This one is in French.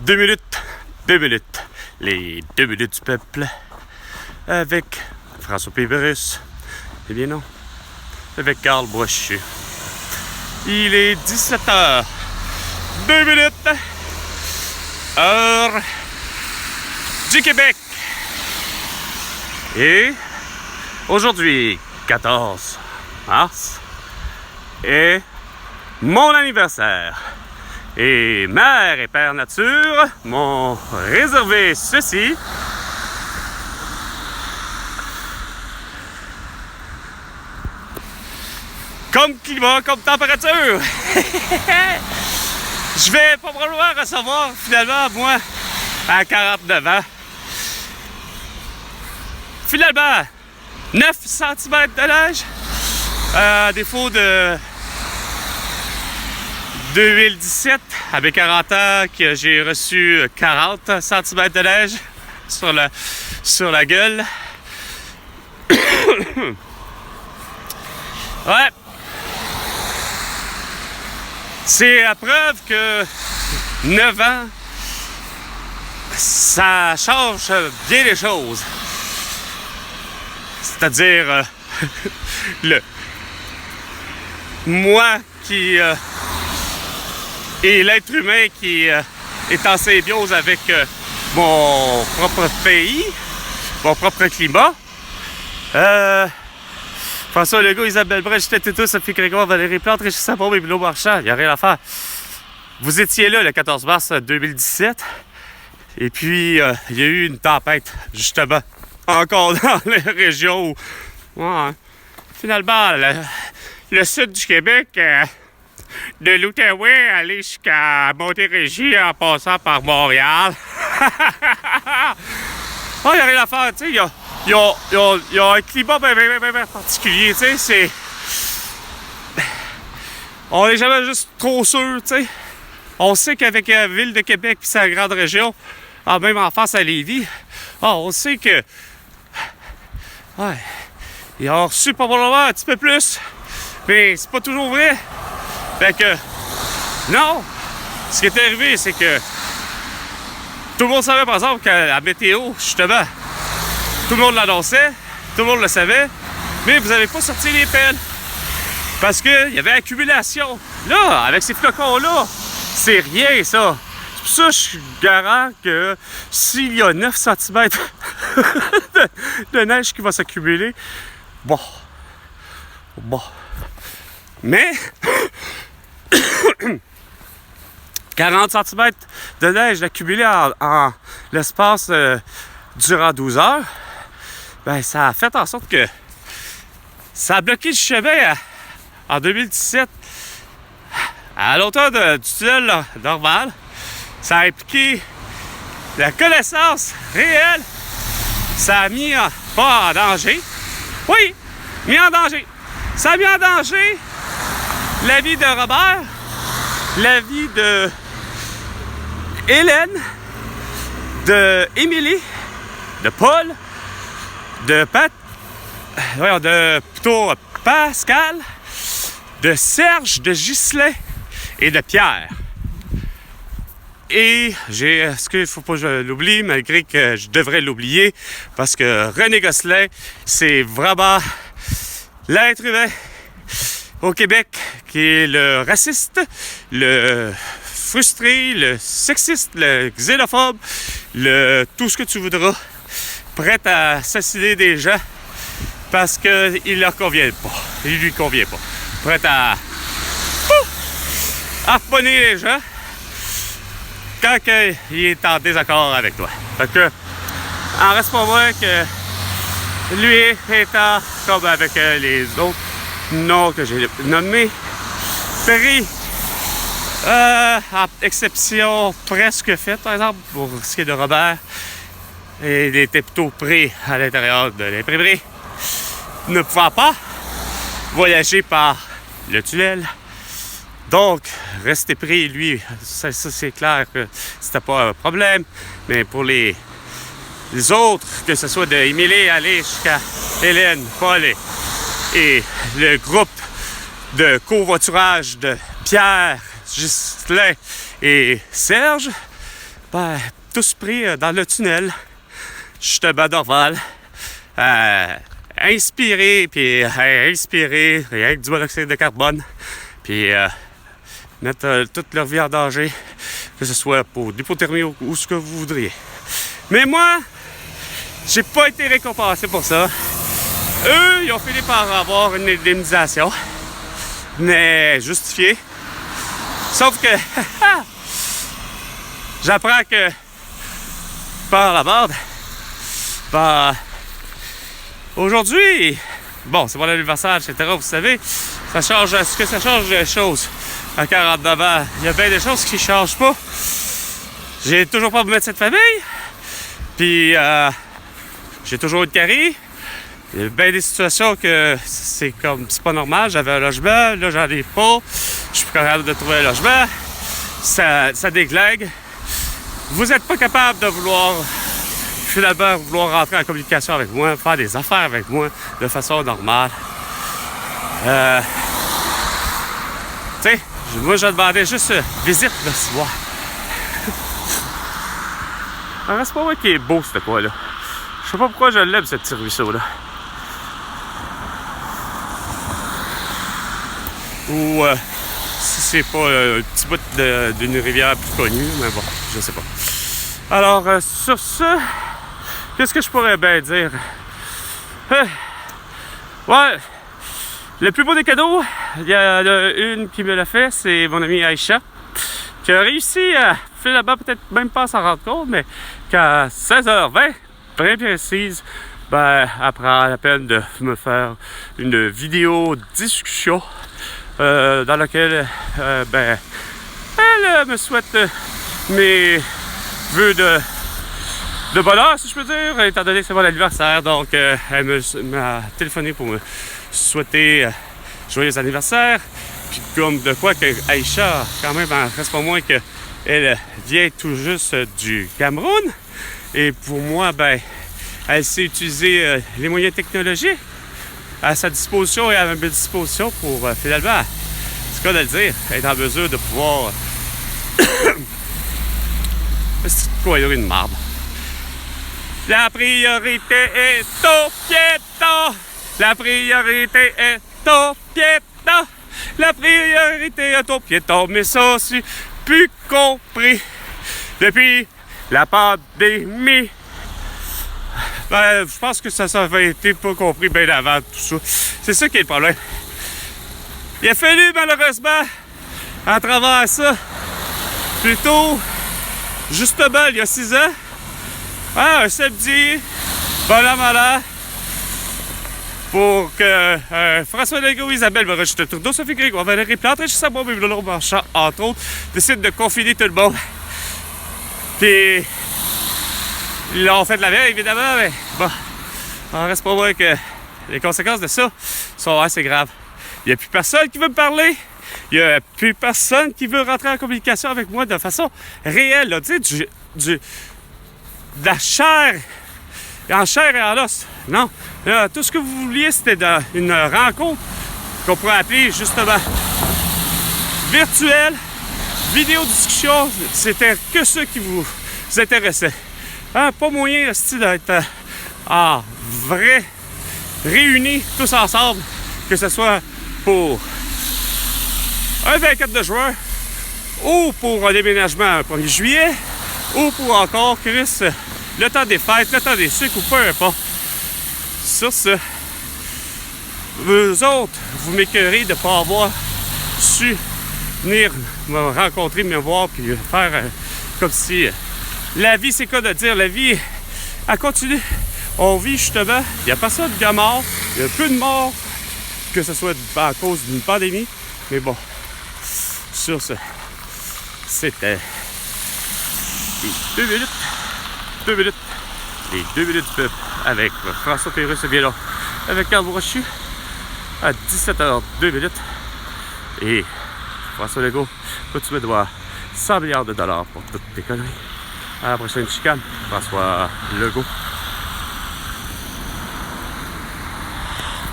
2 minutes, 2 minutes. Les 2 minutes du peuple avec François Péverus. Eh bien non, avec Carl Brochu. Il est 17h. 2 minutes. Heure du Québec. Et aujourd'hui, 14 mars, est mon anniversaire. Et Mère et Père Nature m'ont réservé ceci. Comme climat, comme température. Je vais probablement recevoir finalement, moi, à 49 ans. Finalement, 9 cm de neige. À défaut de 2017, à mes 40 ans, que j'ai reçu 40 cm de neige sur la gueule. Ouais. C'est la preuve que 9 ans, ça change bien les choses. C'est-à-dire, moi qui et l'être humain qui est en symbiose avec mon propre pays, mon propre climat. François Legault, Isabelle Brèche, Tététou, Sophie Grégoire, Valérie Plante, Régis Sabon et Bruno Marchand. Il n'y a rien à faire. Vous étiez là le 14 mars 2017. Et puis, il y a eu une tempête, justement, encore dans les régions où, ouais, finalement, le sud du Québec, de l'Outaouais, aller jusqu'à Montérégie en passant par Montréal. Oh, il n'y a rien à faire, tu sais, il y a un climat bien particulier, tu sais, c'est... On n'est jamais juste trop sûr, tu sais. On sait qu'avec la ville de Québec et sa grande région, même en face à Lévis, on sait que... Ouais, ils ont reçu probablement un petit peu plus, mais c'est pas toujours vrai. Fait que, non, ce qui est arrivé, c'est que tout le monde savait, par exemple, que la météo, justement, tout le monde l'annonçait, tout le monde le savait, mais vous n'avez pas sorti les pelles. Parce qu'il y avait accumulation. Là, avec ces flocons-là, c'est rien, ça. C'est pour ça que je suis garant que s'il y a 9 cm de neige qui va s'accumuler, bon. Mais 40 cm de neige accumulée en l'espace durant 12 heures, ben ça a fait en sorte que ça a bloqué le chemin en 2017 à l'auteur du tunnel normal. Ça a impliqué la connaissance réelle. Ça a mis pas en danger. Oui, mis en danger. Ça a mis en danger la vie de Robert, la vie de Hélène, de Émilie, de Paul, de plutôt Pascal, de Serge, de Ghislain et de Pierre. Et ce qu'il ne faut pas que je l'oublie, malgré que je devrais l'oublier, parce que René Gosselin, c'est vraiment l'être humain au Québec qui est le raciste, le frustré, le sexiste, le xénophobe, tout ce que tu voudras, prêt à assassiner des gens parce qu'il leur convient pas, il lui convient pas, prêt à harponner les gens quand il est en désaccord avec toi. Fait que, en reste pas moins que lui étant comme avec les autres noms que j'ai nommés, Perry, à exception presque faite, par exemple, pour ce qui est de Robert, et il était plutôt pris à l'intérieur de l'imprimerie, ne pouvant pas voyager par le tunnel. Donc, rester pris, lui, ça c'est clair que c'était pas un problème. Mais pour les autres, que ce soit de Émilie aller jusqu'à Hélène, Paul et le groupe de covoiturage de Pierre, Ghislain et Serge, ben, tous pris dans le tunnel, justement Dorval, inspirer, puis inspirer rien que du monoxyde de carbone, puis mettre toute leur vie en danger, que ce soit pour l'hypothermie ou ce que vous voudriez. Mais moi, j'ai pas été récompensé pour ça. Eux, ils ont fini par avoir une indemnisation, mais justifiée. Sauf que j'apprends que par la bande, ben, aujourd'hui, bon, c'est mon anniversaire, etc. Vous savez, ça change, est-ce que ça change les choses à 49 ans? Il y a bien des choses qui ne changent pas. J'ai toujours pas de médecin de famille, puis j'ai toujours eu de carie. Il y a bien des situations que c'est pas normal. J'avais un logement, là j'en ai pas. Je suis plus capable de trouver un logement. Ça déglingue. Vous n'êtes pas capable de finalement vouloir rentrer en communication avec moi, faire des affaires avec moi de façon normale. Tu sais, moi je demandais juste visite le soir. Alors c'est pas moi qui est beau ce quoi là. Je sais pas pourquoi je l'aime ce petit ruisseau là. Ou si c'est pas un petit bout d'une rivière plus connue, mais bon, je sais pas. Alors, sur ce, qu'est-ce que je pourrais bien dire? Ouais, le plus beau des cadeaux, il y a une qui me l'a fait, c'est mon amie Aïcha, qui a réussi à faire là-bas, peut-être même pas à s'en rendre compte, mais qu'à 16h20, bien précise, ben, elle prend la peine de me faire une vidéo discussion dans laquelle ben, elle me souhaite mes vœux de bonheur, si je peux dire, étant donné que c'est mon anniversaire. Donc, elle m'a téléphoné pour me souhaiter joyeux anniversaire. Puis comme de quoi que Aïcha, quand même, en reste pas moins qu'elle vient tout juste du Cameroun. Et pour moi, ben, elle sait utiliser les moyens technologiques à sa disposition et à ma disposition pour finalement, c'est quoi de le dire, être en mesure de pouvoir c'est quoi, il y a une marde. La priorité est aux piétons. La priorité est aux piétons. La priorité est aux piétons. Mais ça, c'est plus compris depuis la pandémie. Ben, je pense que ça avait été pas compris bien avant tout ça. C'est ça qui est le problème. Il a fallu, malheureusement, à travers ça, plutôt, justement, il y a 6 ans, un samedi, voilà, pour que François Legault, Isabelle Rochette Trudeau, Sophie Grégoire, Valérie Plante, Régis Sabourin, Bébé Marchand, entre autres, décident de confiner tout le monde. Puis, ils l'ont fait de la veille, évidemment, mais bon, on reste pas vrai que les conséquences de ça sont assez graves. Il n'y a plus personne qui veut me parler. Il n'y a plus personne qui veut rentrer en communication avec moi de façon réelle. Là, tu sais, de la chair, en chair et en os. Non. Là, tout ce que vous vouliez, c'était une rencontre qu'on pourrait appeler justement virtuelle, vidéo discussion. C'était que ça qui vous intéressait. Hein, pas moyen d'être en vrai réunis tous ensemble, que ce soit pour un 24 de juin ou pour un déménagement un 1er juillet ou pour encore, Chris, le temps des fêtes, le temps des sucres ou peu importe. Sur ce, vous autres, vous m'écœurez de ne pas avoir su venir me rencontrer, me voir puis faire comme si la vie, c'est quoi de dire, la vie, elle continue. On vit justement, il n'y a pas ça de gars morts, il y a peu de morts, que ce soit à cause d'une pandémie. Mais bon, sur ce, c'était les 2 minutes du peuple avec François Pérusse bien là, avec Carl Brochu à 17h02 et François Legault, tu me dois 100 milliards de dollars pour toutes tes conneries. À la prochaine chicane, François Legault.